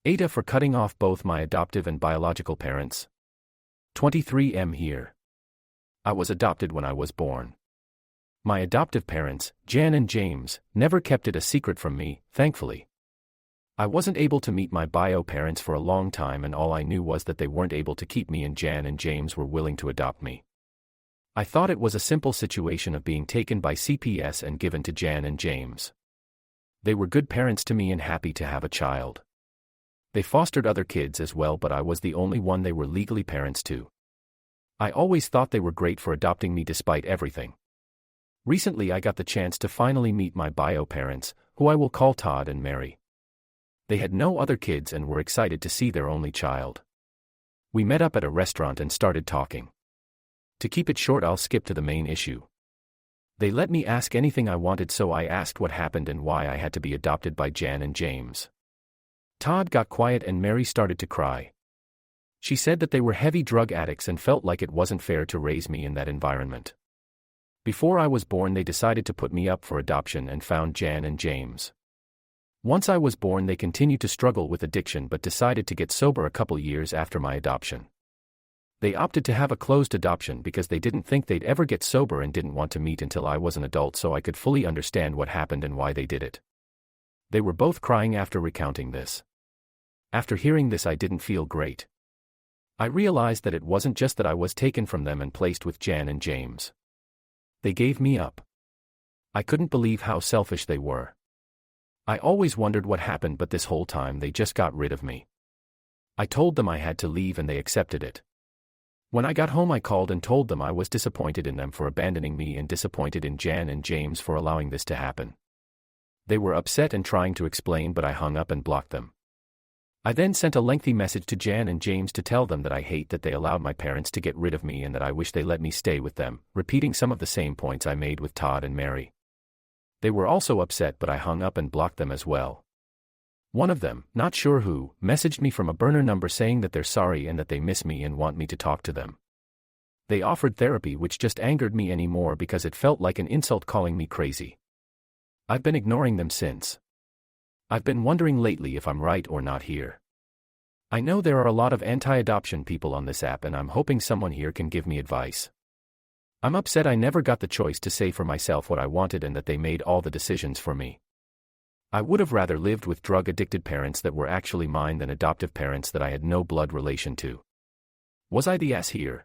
AITAH for cutting off both my adoptive and biological parents. 23M here. I was adopted when I was born. My adoptive parents, Jan and James, never kept it a secret from me, thankfully. I wasn't able to meet my bio parents for a long time, and all I knew was that they weren't able to keep me, and Jan and James were willing to adopt me. I thought it was a simple situation of being taken by CPS and given to Jan and James. They were good parents to me and happy to have a child. They fostered other kids as well, but I was the only one they were legally parents to. I always thought they were great for adopting me despite everything. Recently I got the chance to finally meet my bio parents, who I will call Todd and Mary. They had no other kids and were excited to see their only child. We met up at a restaurant and started talking. To keep it short, I'll skip to the main issue. They let me ask anything I wanted, so I asked what happened and why I had to be adopted by Jan and James. Todd got quiet and Mary started to cry. She said that they were heavy drug addicts and felt like it wasn't fair to raise me in that environment. Before I was born, they decided to put me up for adoption and found Jan and James. Once I was born, they continued to struggle with addiction but decided to get sober a couple years after my adoption. They opted to have a closed adoption because they didn't think they'd ever get sober and didn't want to meet until I was an adult so I could fully understand what happened and why they did it. They were both crying after recounting this. After hearing this, I didn't feel great. I realized that it wasn't just that I was taken from them and placed with Jan and James. They gave me up. I couldn't believe how selfish they were. I always wondered what happened, but this whole time they just got rid of me. I told them I had to leave and they accepted it. When I got home, I called and told them I was disappointed in them for abandoning me and disappointed in Jan and James for allowing this to happen. They were upset and trying to explain, but I hung up and blocked them. I then sent a lengthy message to Jan and James to tell them that I hate that they allowed my parents to get rid of me and that I wish they let me stay with them, repeating some of the same points I made with Todd and Mary. They were also upset, but I hung up and blocked them as well. One of them, not sure who, messaged me from a burner number saying that they're sorry and that they miss me and want me to talk to them. They offered therapy, which just angered me anymore because it felt like an insult calling me crazy. I've been ignoring them since. I've been wondering lately if I'm right or not here. I know there are a lot of anti-adoption people on this app and I'm hoping someone here can give me advice. I'm upset I never got the choice to say for myself what I wanted and that they made all the decisions for me. I would have rather lived with drug-addicted parents that were actually mine than adoptive parents that I had no blood relation to. Was I the ass here?